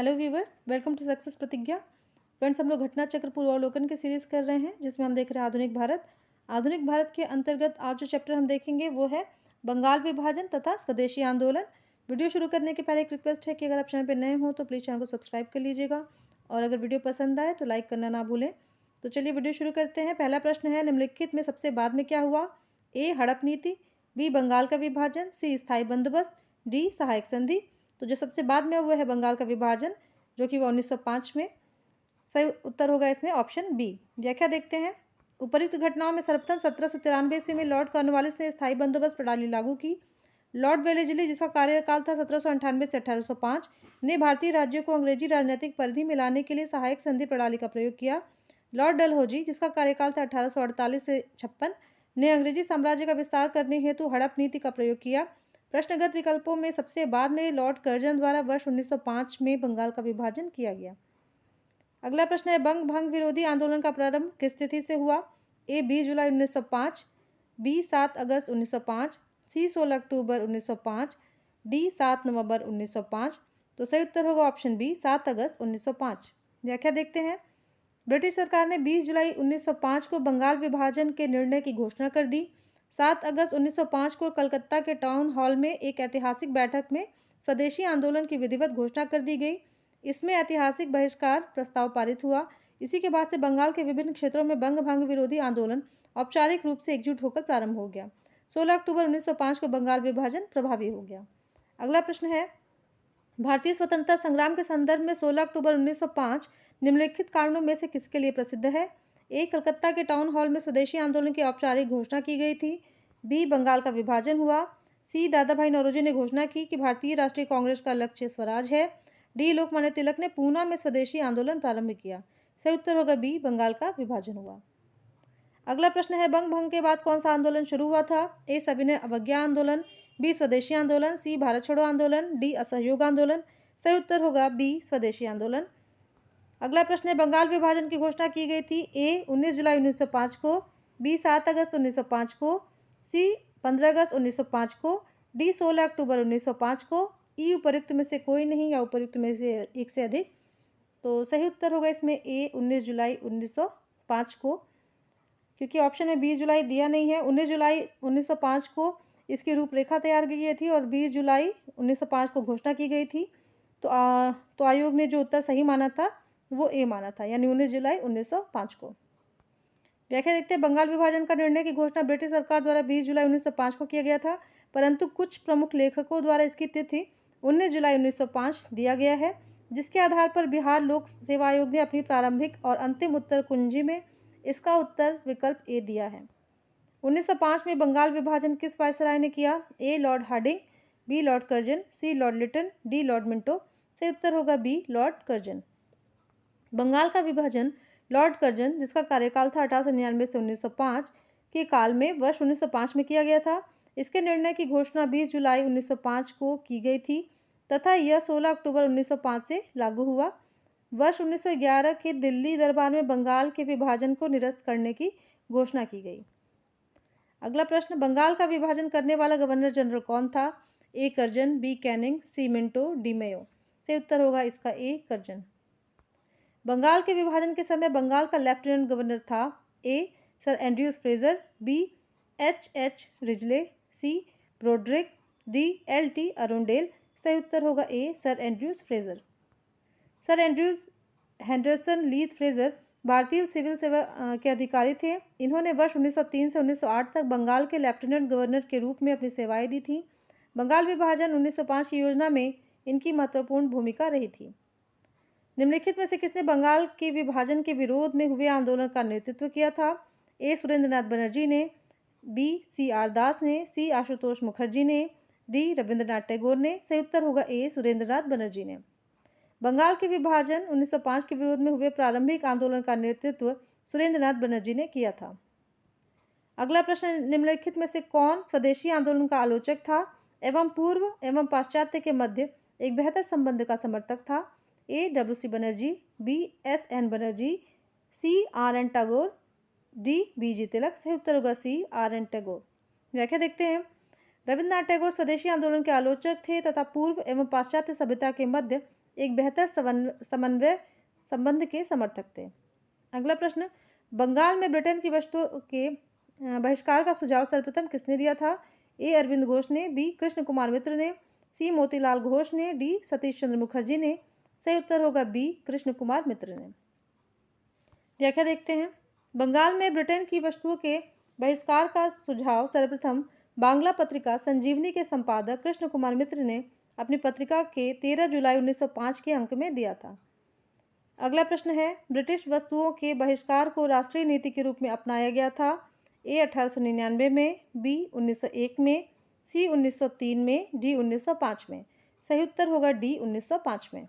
Hello viewers, welcome to success Pratigya. Friends, हम लोग घटना चक्र पूर्वावलोकन की सीरीज़ कर रहे हैं जिसमें हम देख रहे हैं आधुनिक भारत। आधुनिक भारत के अंतर्गत आज जो चैप्टर हम देखेंगे वो है बंगाल विभाजन तथा स्वदेशी आंदोलन। वीडियो शुरू करने के पहले एक रिक्वेस्ट है कि अगर आप चैनल पर नए हों तो प्लीज़ चैनल को सब्सक्राइब कर लीजिएगा और अगर वीडियो पसंद आए तो लाइक करना ना भूलें। तो चलिए वीडियो शुरू करते हैं। पहला प्रश्न है, निम्नलिखित में सबसे बाद में क्या हुआ? ए, हड़प नीति, बी, बंगाल का विभाजन, सी, स्थायी बंदोबस्त, डी, सहायक संधि। तो जो सबसे बाद में हुआ है बंगाल का विभाजन, जो कि वो 1905 में। सही उत्तर होगा इसमें ऑप्शन बी। व्याख्या देखते हैं। उपरोक्त घटनाओं में सर्वप्रथम 1793 ईस्वी में लॉर्ड कॉर्नवालिस ने स्थायी बंदोबस्त प्रणाली लागू की। लॉर्ड वेलेस्ली, जिसका कार्यकाल था 1798 से 1805, ने भारतीय राज्यों को अंग्रेजी राजनीतिक परिधि में लाने के लिए सहायक संधि प्रणाली का प्रयोग किया। लॉर्ड डलहौजी, जिसका कार्यकाल था 1848 से 56, ने अंग्रेजी साम्राज्य का विस्तार करने हेतु हड़प नीति का प्रयोग किया। प्रश्नगत विकल्पों में सबसे बाद में लॉर्ड कर्जन द्वारा वर्ष 1905 में बंगाल का विभाजन किया गया। अगला प्रश्न है, बंग भंग विरोधी आंदोलन का प्रारंभ किस तिथि से हुआ? ए, 20 जुलाई 1905, बी, 7 अगस्त 1905, सी, 16 अक्टूबर 1905, डी, 7 नवंबर 1905। तो सही उत्तर होगा ऑप्शन बी, 7 अगस्त 1905। व्याख्या देखते हैं। ब्रिटिश सरकार ने 20 जुलाई 1905 को बंगाल विभाजन के निर्णय की घोषणा कर दी। 7 अगस्त 1905 को कलकत्ता के टाउन हॉल में एक ऐतिहासिक बैठक में स्वदेशी आंदोलन की विधिवत घोषणा कर दी गई। इसमें ऐतिहासिक बहिष्कार प्रस्ताव पारित हुआ। इसी के बाद से बंगाल के विभिन्न क्षेत्रों में बंग भंग विरोधी आंदोलन औपचारिक रूप से एकजुट होकर प्रारंभ हो गया। 16 अक्टूबर 1905 को बंगाल विभाजन प्रभावी हो गया। अगला प्रश्न है, भारतीय स्वतंत्रता संग्राम के संदर्भ में 16 अक्टूबर 1905 निम्नलिखित कारणों में से किसके लिए प्रसिद्ध है? ए, कलकत्ता के टाउन हॉल में स्वदेशी आंदोलन की औपचारिक घोषणा की गई थी। बी, बंगाल का विभाजन हुआ। सी, दादा भाई नौरोजी ने घोषणा की कि भारतीय राष्ट्रीय कांग्रेस का लक्ष्य स्वराज है। डी, लोकमान्य तिलक ने पूना में स्वदेशी आंदोलन प्रारंभ किया। सही उत्तर होगा बी, बंगाल का विभाजन हुआ। अगला प्रश्न है, बंग भंग के बाद कौन सा आंदोलन शुरू हुआ था? ए, सविनय अवज्ञा आंदोलन, बी, स्वदेशी आंदोलन, सी, भारत छोड़ो आंदोलन, डी, असहयोग आंदोलन। सही उत्तर होगा बी, स्वदेशी आंदोलन। अगला प्रश्न है, बंगाल विभाजन की घोषणा की गई थी। ए, 19 जुलाई 1905 को, बी, 7 अगस्त 1905 को, सी, 15 अगस्त 1905 को, डी, 16 अक्टूबर 1905 को, ई, उपयुक्त में से कोई नहीं या उपयुक्त में से एक से अधिक। तो सही उत्तर होगा इसमें ए, 19 जुलाई 1905 को, क्योंकि ऑप्शन में 20 जुलाई दिया नहीं है। 19 जुलाई 1905 को इसकी रूपरेखा तैयार की गई थी और 20 जुलाई 1905 को घोषणा की गई थी। तो आयोग ने जो उत्तर सही माना था वो ए माना था, यानी 19 जुलाई 1905 को। व्याख्या देखते हैं। बंगाल विभाजन का निर्णय की घोषणा ब्रिटिश सरकार द्वारा 20 जुलाई 1905 को किया गया था, परंतु कुछ प्रमुख लेखकों द्वारा इसकी तिथि 19 जुलाई 1905 दिया गया है, जिसके आधार पर बिहार लोक सेवा आयोग ने अपनी प्रारंभिक और अंतिम उत्तर कुंजी में इसका उत्तर विकल्प ए दिया है। 1905 में बंगाल विभाजन किस वायसराय ने किया? A, Lord Hardinge, B, Lord Curzon, C, Lord Lytton, D, Lord Minto. सही उत्तर होगा बी, लॉर्ड कर्जन। बंगाल का विभाजन लॉर्ड कर्जन, जिसका कार्यकाल था 1899 से 1905 के काल में, वर्ष 1905 में किया गया था। इसके निर्णय की घोषणा 20 जुलाई 1905 को की गई थी तथा यह 16 अक्टूबर 1905 से लागू हुआ। वर्ष 1911 के दिल्ली दरबार में बंगाल के विभाजन को निरस्त करने की घोषणा की गई। अगला प्रश्न, बंगाल का विभाजन करने वाला गवर्नर जनरल कौन था? ए, कर्जन, बी, कैनिंग, सी, मिंटो, डी, मेयो। सही उत्तर होगा इसका ए, कर्जन। बंगाल के विभाजन के समय बंगाल का लेफ्टिनेंट गवर्नर था। A, sir Andrews Fraser, B, H Risley, C, Brodrick, D, L.T. Arundel. सही उत्तर होगा A, sir Andrews Fraser. Sir Andrews Henderson Leith Fraser भारतीय सिविल सेवा के अधिकारी थे। इन्होंने वर्ष 1903 से 1908 तक बंगाल के लेफ्टिनेंट गवर्नर के रूप में अपनी सेवाएं दी थी। बंगाल विभाजन 1905 की योजना में इनकी महत्वपूर्ण भूमिका रही थी। निम्नलिखित में से किसने बंगाल के विभाजन के विरोध में हुए आंदोलन का नेतृत्व किया था? ए, सुरेंद्रनाथ बनर्जी ने, बी, C.R. दास ने, सी, आशुतोष मुखर्जी ने, डी, रविंद्रनाथ टैगोर ने। सही उत्तर होगा ए, सुरेंद्रनाथ बनर्जी ने। बंगाल के विभाजन 1905 के विरोध में हुए प्रारंभिक आंदोलन का नेतृत्व सुरेंद्रनाथ बनर्जी ने किया था। अगला प्रश्न, निम्नलिखित में से कौन स्वदेशी आंदोलन का आलोचक था एवं पूर्व एवं पाश्चात्य के मध्य एक बेहतर संबंध का समर्थक था? A, W.C. Banerjee, B, S.N. Banerjee, C, R.N. Tagore, D, B.G. Tilak. सही उत्तर होगा सी, R.N. टैगोर। व्याख्या देखते हैं। रविंद्रनाथ टैगोर स्वदेशी आंदोलन के आलोचक थे तथा पूर्व एवं पाश्चात्य सभ्यता के मध्य एक बेहतर समन्वय संबंध के समर्थक थे। अगला प्रश्न, बंगाल में ब्रिटेन की वस्तुओं के बहिष्कार का सुझाव सर्वप्रथम किसने दिया था? ए अरविंद घोष ने, बी कृष्ण कुमार मित्र ने, सी मोतीलाल घोष ने, डी सतीश चंद्र मुखर्जी ने। सही उत्तर होगा बी कृष्ण कुमार मित्र ने। व्याख्या देखते हैं। बंगाल में ब्रिटेन की वस्तुओं के बहिष्कार का सुझाव सर्वप्रथम बांग्ला पत्रिका संजीवनी के संपादक कृष्ण कुमार मित्र ने अपनी पत्रिका के 13 जुलाई 1905 के अंक में दिया था। अगला प्रश्न है, ब्रिटिश वस्तुओं के बहिष्कार को राष्ट्रीय नीति के रूप में अपनाया गया था? ए 1899 में, बी 1901 में, सी 1903 में, डी 1905 में। सही उत्तर होगा डी 1905 में।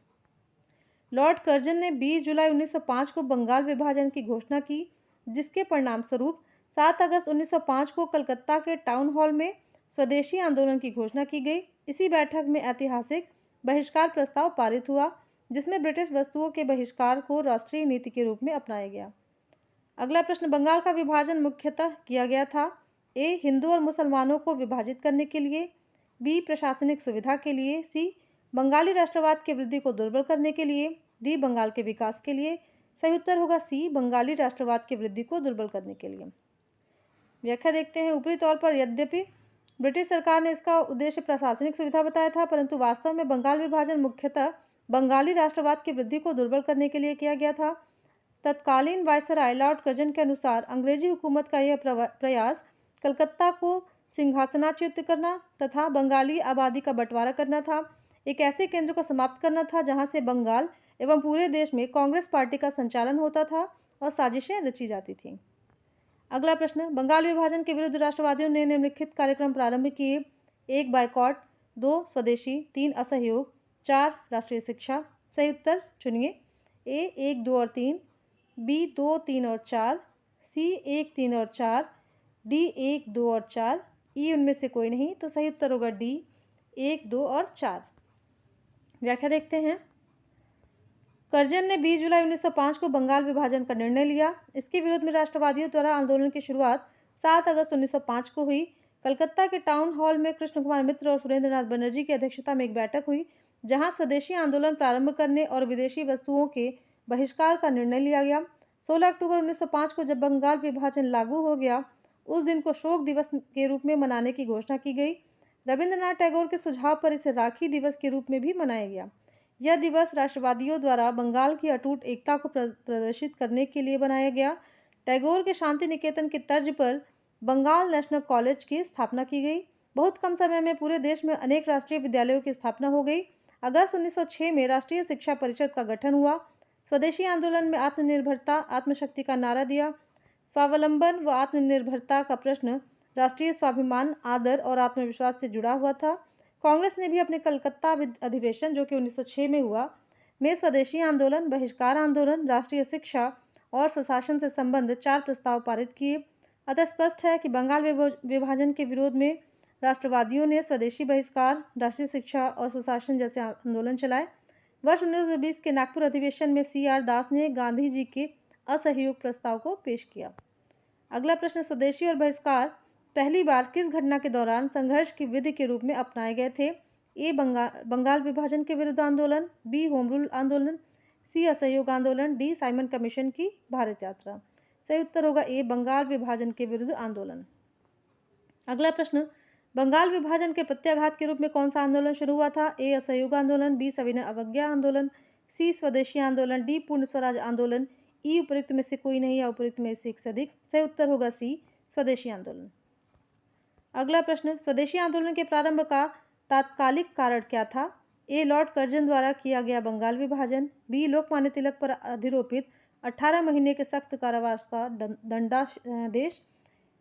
लॉर्ड कर्जन ने 20 जुलाई 1905 को बंगाल विभाजन की घोषणा की, जिसके परिणाम स्वरूप 7 अगस्त 1905 को कलकत्ता के टाउन हॉल में स्वदेशी आंदोलन की घोषणा की गई। इसी बैठक में ऐतिहासिक बहिष्कार प्रस्ताव पारित हुआ, जिसमें ब्रिटिश वस्तुओं के बहिष्कार को राष्ट्रीय नीति के रूप में अपनाया गया। अगला प्रश्न, बंगाल का विभाजन मुख्यतः किया गया था? ए हिंदू और मुसलमानों को विभाजित करने के लिए, बी प्रशासनिक सुविधा के लिए, सी बंगाली राष्ट्रवाद की वृद्धि को दुर्बल करने के लिए, डी बंगाल के विकास के लिए। सही उत्तर होगा सी बंगाली राष्ट्रवाद की वृद्धि को दुर्बल करने के लिए। व्याख्या देखते हैं। ऊपरी तौर पर यद्यपि ब्रिटिश सरकार ने इसका उद्देश्य प्रशासनिक सुविधा बताया था, परंतु वास्तव में बंगाल विभाजन मुख्यतः बंगाली राष्ट्रवाद की वृद्धि को दुर्बल करने के लिए किया गया था। तत्कालीन वायसराय लॉर्ड कर्जन के अनुसार अंग्रेजी हुकूमत का यह प्रयास कलकत्ता को सिंहासनाच्युत करना तथा बंगाली आबादी का बंटवारा करना था। एक ऐसे केंद्र को समाप्त करना था जहां से बंगाल एवं पूरे देश में कांग्रेस पार्टी का संचालन होता था और साजिशें रची जाती थीं। अगला प्रश्न, बंगाल विभाजन के विरुद्ध राष्ट्रवादियों ने निम्नलिखित कार्यक्रम प्रारंभ किए? 1 बायकॉट, 2 स्वदेशी, 3 असहयोग, 4 राष्ट्रीय शिक्षा। सही उत्तर चुनिए। ए 1, 2 और 3, बी 2, 3 और 4, सी 1, 3 और 4, डी 1, 2 और 4, ई उनमें से कोई नहीं। तो सही उत्तर होगा डी 1, 2 और 4। व्याख्या देखते हैं। कर्जन ने 20 जुलाई 1905 को बंगाल विभाजन का निर्णय लिया। इसके विरोध में राष्ट्रवादियों द्वारा आंदोलन की शुरुआत 7 अगस्त 1905 को हुई। कलकत्ता के टाउन हॉल में कृष्ण कुमार मित्र और सुरेंद्रनाथ बनर्जी की अध्यक्षता में एक बैठक हुई, जहां स्वदेशी आंदोलन प्रारंभ करने और विदेशी वस्तुओं के बहिष्कार का निर्णय लिया गया। 16 अक्टूबर 1905 को जब बंगाल विभाजन लागू हो गया, उस दिन को शोक दिवस के रूप में मनाने की घोषणा की गई। रविंद्रनाथ टैगोर के सुझाव पर इसे राखी दिवस के रूप में भी मनाया गया। यह दिवस राष्ट्रवादियों द्वारा बंगाल की अटूट एकता को प्रदर्शित करने के लिए बनाया गया। टैगोर के शांति निकेतन की तर्ज पर बंगाल नेशनल कॉलेज की स्थापना की गई। बहुत कम समय में पूरे देश में अनेक राष्ट्रीय विद्यालयों की स्थापना हो गई। अगस्त 1906 में राष्ट्रीय शिक्षा परिषद का गठन हुआ। स्वदेशी आंदोलन में आत्मनिर्भरता, आत्मशक्ति का नारा दिया। स्वावलंबन व आत्मनिर्भरता का प्रश्न राष्ट्रीय स्वाभिमान, आदर और आत्मविश्वास से जुड़ा हुआ था। कांग्रेस ने भी अपने कलकत्ता अधिवेशन, जो कि 1906 में हुआ, में स्वदेशी आंदोलन, बहिष्कार आंदोलन, राष्ट्रीय शिक्षा और स्वशासन से संबंध 4 प्रस्ताव पारित किए। अतः स्पष्ट है कि बंगाल विभाजन के विरोध में राष्ट्रवादियों ने स्वदेशी बहिष्कार, राष्ट्रीय शिक्षा और स्वशासन जैसे आंदोलन चलाए। वर्ष 1920 के नागपुर अधिवेशन में CR दास ने गांधी जी के असहयोग प्रस्ताव को पेश किया। अगला प्रश्न, स्वदेशी और बहिष्कार पहली बार किस घटना के दौरान संघर्ष की विधि के रूप में अपनाए गए थे? ए बंगाल विभाजन के विरुद्ध आंदोलन, बी होम रूल आंदोलन, सी असहयोग आंदोलन, डी साइमन कमीशन की भारत यात्रा। सही उत्तर होगा ए बंगाल विभाजन के विरुद्ध आंदोलन। अगला प्रश्न, बंगाल विभाजन के प्रत्याघात के रूप में कौन सा आंदोलन शुरू हुआ था? ए असहयोग आंदोलन, बी सविनय अवज्ञा आंदोलन, सी स्वदेशी आंदोलन, डी पूर्ण स्वराज आंदोलन, ई उपयुक्त में से कोई नहीं या उपयुक्त में से एक से अधिक। सही उत्तर होगा सी स्वदेशी आंदोलन। अगला प्रश्न, स्वदेशी आंदोलन के प्रारंभ का तात्कालिक कारण क्या था? ए लॉर्ड कर्जन द्वारा किया गया बंगाल विभाजन, बी लोकमान्य तिलक पर अधिरोपित 18 महीने के सख्त कारावास का दंडादेश,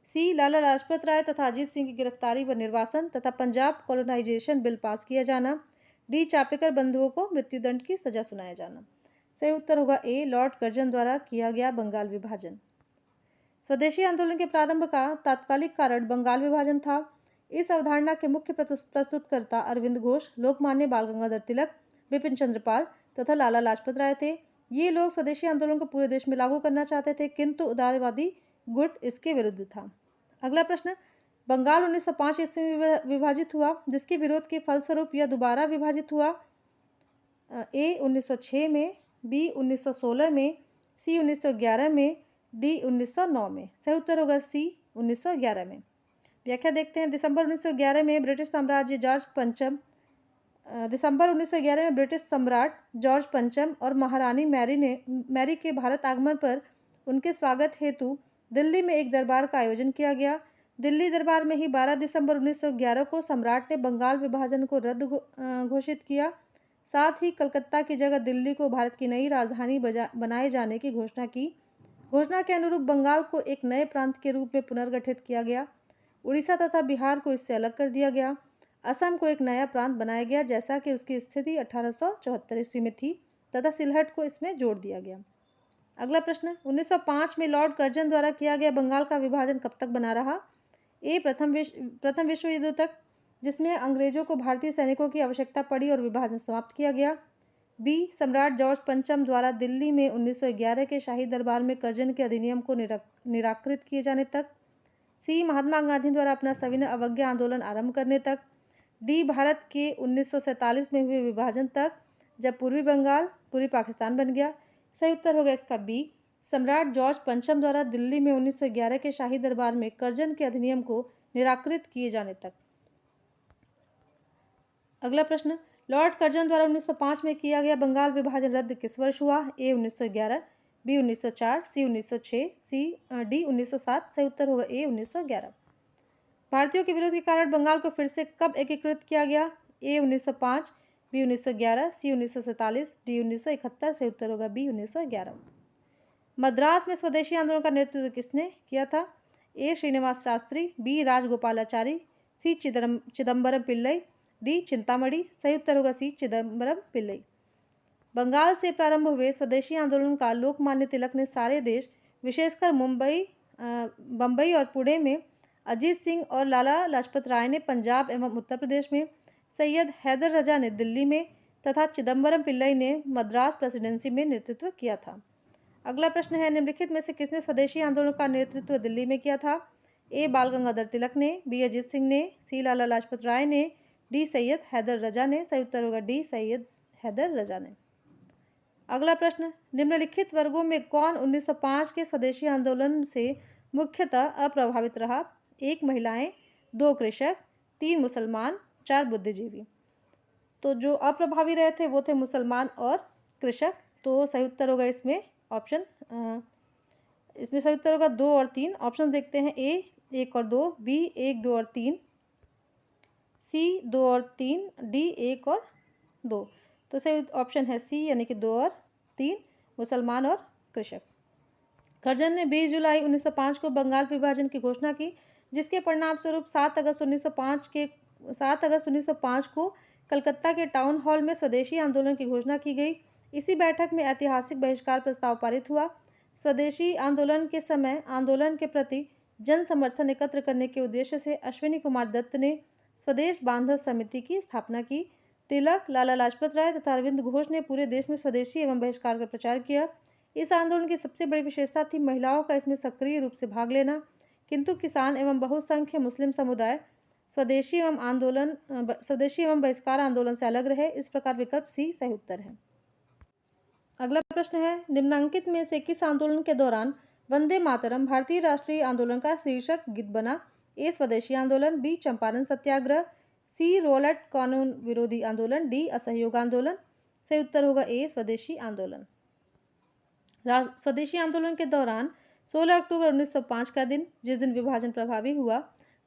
सी लाला लाजपत राय तथा अजीत सिंह की गिरफ्तारी व निर्वासन तथा पंजाब कॉलोनाइजेशन बिल पास किया जाना, डी चापेकर बंधुओं को मृत्युदंड की सजा सुनाया जाना। सही उत्तर होगा ए लॉर्ड कर्जन द्वारा किया गया बंगाल विभाजन। स्वदेशी आंदोलन के प्रारंभ का तात्कालिक कारण बंगाल विभाजन था। इस अवधारणा के मुख्य प्रस्तुतकर्ता अरविंद घोष, लोकमान्य बाल गंगाधर तिलक, बिपिन चंद्र पाल तथा लाला लाजपत राय थे। ये लोग स्वदेशी आंदोलन को पूरे देश में लागू करना चाहते थे, किंतु उदारवादी गुट इसके विरुद्ध था। अगला प्रश्न, बंगाल 1905 ईस्वी में विभाजित हुआ, जिसके विरोध के फलस्वरूप यह दोबारा विभाजित हुआ। ए 1906 में, बी 1916 में, सी 1911 में, डी 1909 में। सही उत्तर होगा सी 1911 में। व्याख्या देखते हैं। दिसंबर 1911 में ब्रिटिश सम्राट जॉर्ज पंचम और महारानी मैरी के भारत आगमन पर उनके स्वागत हेतु दिल्ली में एक दरबार का आयोजन किया गया। दिल्ली दरबार में ही 12 दिसंबर 1911 को सम्राट ने बंगाल विभाजन को रद्द घोषित किया। साथ ही कलकत्ता की जगह दिल्ली को भारत की नई राजधानी बनाए जाने की घोषणा की। घोषणा के अनुरूप बंगाल को एक नए प्रांत के रूप में पुनर्गठित किया गया। उड़ीसा तथा बिहार को इससे अलग कर दिया गया। असम को एक नया प्रांत बनाया गया, जैसा कि उसकी स्थिति 1874 ईस्वी में थी, तथा सिलहट को इसमें जोड़ दिया गया। अगला प्रश्न, 1905 में लॉर्ड कर्जन द्वारा किया गया बंगाल का विभाजन कब तक बना रहा? ए प्रथम विश्व युद्ध तक, जिसमें अंग्रेजों को भारतीय सैनिकों की आवश्यकता पड़ी और विभाजन समाप्त किया गया। बी सम्राट जॉर्ज पंचम द्वारा दिल्ली में 1911 के शाही दरबार में कर्जन के अधिनियम को निराकृत किए जाने तक। सी महात्मा गांधी द्वारा अपना सविनय अवज्ञा आंदोलन आरंभ करने तक। डी भारत के 1947 में हुए विभाजन तक, जब पूर्वी बंगाल पूर्वी पाकिस्तान बन गया। सही उत्तर होगा इसका बी सम्राट जॉर्ज पंचम द्वारा दिल्ली में 1911 के शाही दरबार में कर्जन के अधिनियम को निराकृत किए जाने तक। अगला प्रश्न, लॉर्ड कर्जन द्वारा 1905 में किया गया बंगाल विभाजन रद्द किस वर्ष हुआ? ए 1911, बी 1904, सी 1906, डी 1907। सही उत्तर होगा ए 1911। भारतीयों के विरोध के कारण बंगाल को फिर से कब एकीकृत किया गया? ए 1905, बी 1911, सी 1947, डी 1971। सही उत्तर होगा बी 1911। मद्रास में स्वदेशी आंदोलन का नेतृत्व किसने किया था? ए श्रीनिवास शास्त्री, बी राजगोपालाचारी, सी चिदम्बरम पिल्लई, डी चिंतामणि। सही उत्तर होगा सी चिदम्बरम पिल्लई। बंगाल से प्रारंभ हुए स्वदेशी आंदोलन का लोकमान्य तिलक ने सारे देश, विशेषकर बम्बई और पुणे में, अजीत सिंह और लाला लाजपत राय ने पंजाब एवं उत्तर प्रदेश में, सैयद हैदर रजा ने दिल्ली में तथा चिदम्बरम पिल्लई ने मद्रास प्रेसिडेंसी में नेतृत्व किया था। अगला प्रश्न है, निम्नलिखित में से किसने स्वदेशी आंदोलन का नेतृत्व दिल्ली में किया था? ए बाल गंगाधर तिलक ने, बी अजीत सिंह ने, सी लाला लाजपत राय ने, डी सैयद हैदर रजा ने। सही उत्तर होगा डी सैयद हैदर रजा ने। अगला प्रश्न, निम्नलिखित वर्गों में कौन 1905 के स्वदेशी आंदोलन से मुख्यतः अप्रभावित रहा? 1 महिलाएं, 2 कृषक, 3 मुसलमान, 4 बुद्धिजीवी। तो जो अप्रभावी रहे थे वो थे मुसलमान और कृषक। तो सही उत्तर होगा इसमें सही उत्तर होगा 2 और 3। ऑप्शन देखते हैं। ए 1 और 2, बी 1, 2 और 3, सी 2 और 3, डी 1 और 2। तो सही ऑप्शन है सी, यानी कि 2 और 3, मुसलमान और कृषक। कर्जन ने 20 जुलाई 1905 को बंगाल विभाजन की घोषणा की, जिसके परिणाम स्वरूप 7 अगस्त 1905 को कलकत्ता के टाउन हॉल में स्वदेशी आंदोलन की घोषणा की गई। इसी बैठक में ऐतिहासिक बहिष्कार प्रस्ताव पारित हुआ। स्वदेशी आंदोलन के समय आंदोलन के प्रति जन समर्थन एकत्र करने के उद्देश्य से अश्विनी कुमार दत्त ने स्वदेश बांधव समिति की स्थापना की। तिलक, लाला लाजपत राय तथा अरविंद घोष ने पूरे देश में स्वदेशी एवं बहिष्कार का प्रचार किया। इस आंदोलन की सबसे बड़ी विशेषता थी महिलाओं का इसमें सक्रिय रूप से भाग लेना, किंतु किसान एवं बहुसंख्य मुस्लिम समुदाय स्वदेशी एवं बहिष्कार आंदोलन से अलग रहे। इस प्रकार विकल्प सी सही उत्तर है। अगला प्रश्न है, निम्नांकित में से किस आंदोलन के दौरान वंदे मातरम भारतीय राष्ट्रीय आंदोलन का शीर्षक गीत बना? ए स्वदेशी आंदोलन, बी चंपारण सत्याग्रह, सी रोलट कानून विरोधी आंदोलन, डी असहयोग आंदोलन। सही उत्तर होगा ए स्वदेशी आंदोलन। स्वदेशी आंदोलन के दौरान 16 अक्टूबर 1905 का दिन, जिस दिन विभाजन प्रभावी हुआ,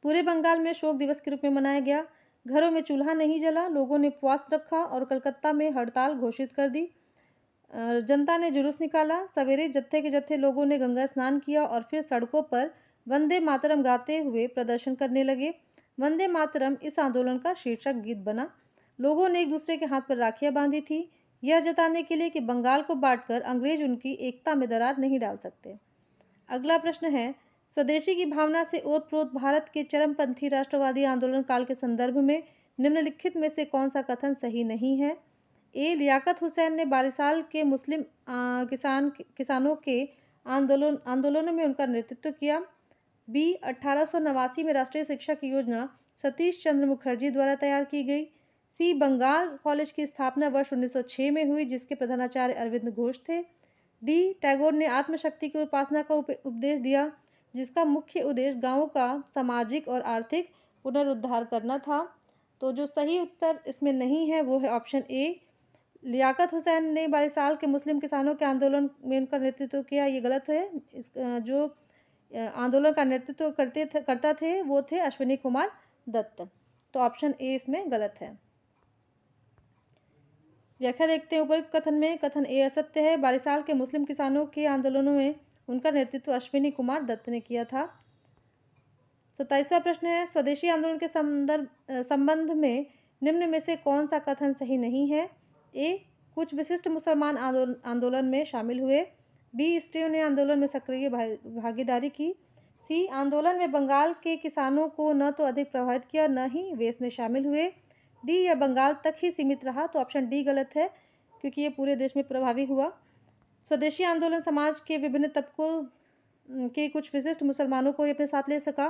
पूरे बंगाल में शोक दिवस के रूप में मनाया गया। घरों में चूल्हा नहीं जला, लोगों ने उपवास रखा और कलकत्ता में हड़ताल घोषित कर दी। जनता ने जुलूस निकाला। सवेरे जत्थे के जत्थे लोगों ने गंगा स्नान किया और फिर सड़कों पर वंदे मातरम गाते हुए प्रदर्शन करने लगे। वंदे मातरम इस आंदोलन का शीर्षक गीत बना। लोगों ने एक दूसरे के हाथ पर राखियां बांधी थी, यह जताने के लिए कि बंगाल को बांटकर अंग्रेज उनकी एकता में दरार नहीं डाल सकते। अगला प्रश्न है, स्वदेशी की भावना से ओतप्रोत भारत के चरमपंथी राष्ट्रवादी आंदोलन काल के संदर्भ में निम्नलिखित में से कौन सा कथन सही नहीं है? ए लियाकत हुसैन ने बारिसाल के मुस्लिम किसानों के आंदोलनों में उनका नेतृत्व किया। बी 1889 में राष्ट्रीय शिक्षा की योजना सतीश चंद्र मुखर्जी द्वारा तैयार की गई। सी बंगाल कॉलेज की स्थापना वर्ष 1906 में हुई, जिसके प्रधानाचार्य अरविंद घोष थे। डी टैगोर ने आत्मशक्ति की उपासना का उपदेश दिया, जिसका मुख्य उद्देश्य गांवों का सामाजिक और आर्थिक पुनरुद्धार करना था। तो जो सही उत्तर इसमें नहीं है वो है ऑप्शन ए। लियाकत हुसैन ने 22 साल के मुस्लिम किसानों के आंदोलन में उनका नेतृत्व किया, ये गलत है। जो आंदोलन का नेतृत्व करता थे वो थे अश्विनी कुमार दत्त। तो ऑप्शन ए इसमें गलत है। व्याख्या देखते हैं उपरोक्त कथन में। कथन ए असत्य है। 22 साल के मुस्लिम किसानों के आंदोलनों में उनका नेतृत्व अश्विनी कुमार दत्त ने किया था। 27वां प्रश्न है, स्वदेशी आंदोलन के संबंध में निम्न में से कौन सा कथन सही नहीं है। ए, कुछ विशिष्ट मुसलमान आंदोलन में शामिल हुए। बी, स्त्रियों ने आंदोलन में सक्रिय भागीदारी की। सी, आंदोलन में बंगाल के किसानों को न तो अधिक प्रभावित किया न ही वे इसमें शामिल हुए। डी, या बंगाल तक ही सीमित रहा। तो ऑप्शन डी गलत है, क्योंकि ये पूरे देश में प्रभावी हुआ। स्वदेशी आंदोलन समाज के विभिन्न तबकों के कुछ विशिष्ट मुसलमानों को अपने साथ ले सका।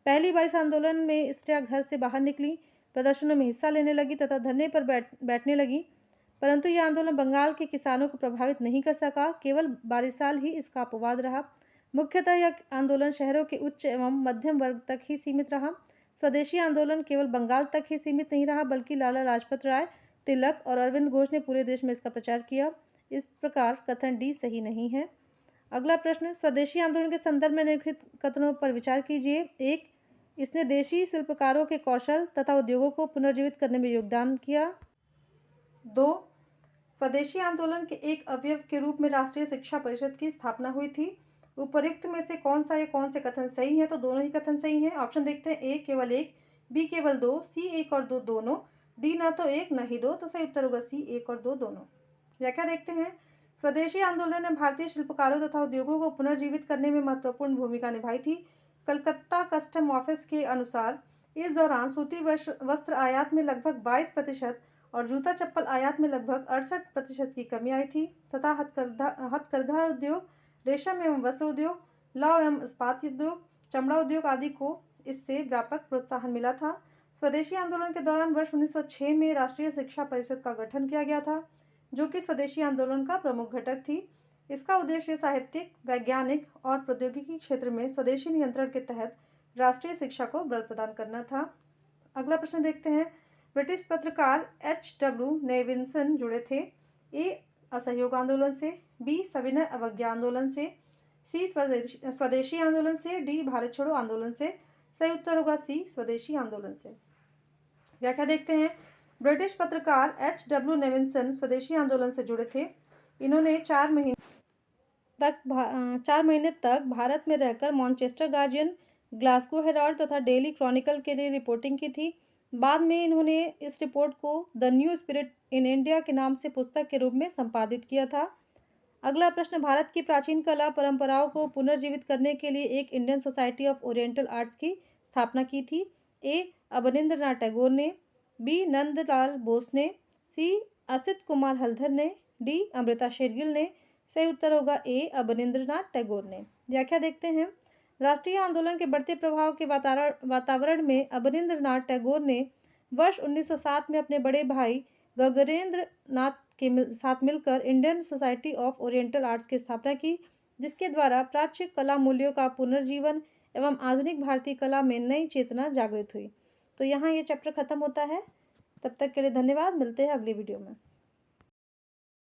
पहली बार इस आंदोलन में स्त्रियां घर से बाहर निकली, प्रदर्शनों में हिस्सा लेने लगी तथा धरने पर बैठने लगी, परंतु यह आंदोलन बंगाल के किसानों को प्रभावित नहीं कर सका। केवल 22 साल ही इसका अपवाद रहा। मुख्यतः यह आंदोलन शहरों के उच्च एवं मध्यम वर्ग तक ही सीमित रहा। स्वदेशी आंदोलन केवल बंगाल तक ही सीमित नहीं रहा, बल्कि लाला लाजपत राय, तिलक और अरविंद घोष ने पूरे देश में इसका प्रचार किया। इस प्रकार कथन डी सही नहीं है। अगला प्रश्न, स्वदेशी आंदोलन के संदर्भ में निम्नलिखित कथनों पर विचार कीजिए। एक, इसने देशी शिल्पकारों के कौशल तथा उद्योगों को पुनर्जीवित करने में योगदान किया। 2, स्वदेशी आंदोलन के एक अवयव के रूप में राष्ट्रीय शिक्षा परिषद की स्थापना हुई थी। उपर्युक्त में से कौन सा या कौन से कथन सही है। तो दोनों ही कथन सही हैं। ऑप्शन देखते हैं। ए, केवल एक। बी, केवल दो। सी, एक और दो दोनों। डी, ना तो एक न ही दो। तो सही उत्तर होगा सी, एक और दो दोनों। व्याख्या देखते हैं। स्वदेशी आंदोलन ने भारतीय शिल्पकारों तथा उद्योगों को पुनर्जीवित करने में महत्वपूर्ण भूमिका निभाई थी। कलकत्ता कस्टम ऑफिस के अनुसार इस दौरान सूती वस्त्र आयात में लगभग 22% और जूता चप्पल आयात में लगभग 68% की कमी आई थी तथा हथकरघा उद्योग, रेशम एवं वस्त्र उद्योग, लौह एवं इस्पात उद्योग, चमड़ा उद्योग आदि को इससे व्यापक प्रोत्साहन मिला था। स्वदेशी आंदोलन के दौरान वर्ष 1906 में राष्ट्रीय शिक्षा परिषद का गठन किया गया था, जो कि स्वदेशी आंदोलन का प्रमुख घटक थी। इसका उद्देश्य साहित्यिक, वैज्ञानिक और प्रौद्योगिकी क्षेत्र में स्वदेशी नियंत्रण के तहत राष्ट्रीय शिक्षा को बल प्रदान करना था। अगला प्रश्न देखते हैं। ब्रिटिश पत्रकार H.W. नेविन्सन जुड़े थे। ए, असहयोग आंदोलन से। बी, सविनय अवज्ञा आंदोलन से। सी, स्वदेशी आंदोलन से। डी, भारत छोड़ो आंदोलन से। सही उत्तर होगा सी, स्वदेशी आंदोलन से। व्याख्या देखते हैं। ब्रिटिश पत्रकार H.W. नेविन्सन स्वदेशी आंदोलन से जुड़े थे। इन्होंने 4 महीने तक भारत में रहकर मैनचेस्टर गार्जियन, ग्लासगो हेराल्ड तथा डेली क्रॉनिकल के लिए रिपोर्टिंग की थी। बाद में इन्होंने इस रिपोर्ट को the new spirit in India के नाम से पुस्तक के रूप में संपादित किया था। अगला प्रश्न, भारत की प्राचीन कला परंपराओं को पुनर्जीवित करने के लिए एक Indian society of oriental arts की स्थापना की थी। ए, अवनींद्रनाथ टैगोर ने। बी, नंदलाल बोस ने। सी, असित कुमार हल्दर ने। डी, अमृता शेरगिल ने। सही उत्तर होगा ए, अवनींद्रनाथ टैगोर ने। व्याख्या देखते हैं। राष्ट्रीय आंदोलन के बढ़ते प्रभाव के वातावरण में अवनींद्रनाथ टैगोर ने वर्ष 1907 में अपने बड़े भाई गगनेंद्र नाथ के साथ मिलकर Indian society of oriental arts की स्थापना की, जिसके द्वारा प्राच्य कला मूल्यों का पुनर्जीवन एवं आधुनिक भारतीय कला में नई चेतना जागृत हुई। तो यहाँ ये चैप्टर खत्म होता है। तब तक के लिए धन्यवाद। मिलते हैं अगली वीडियो में।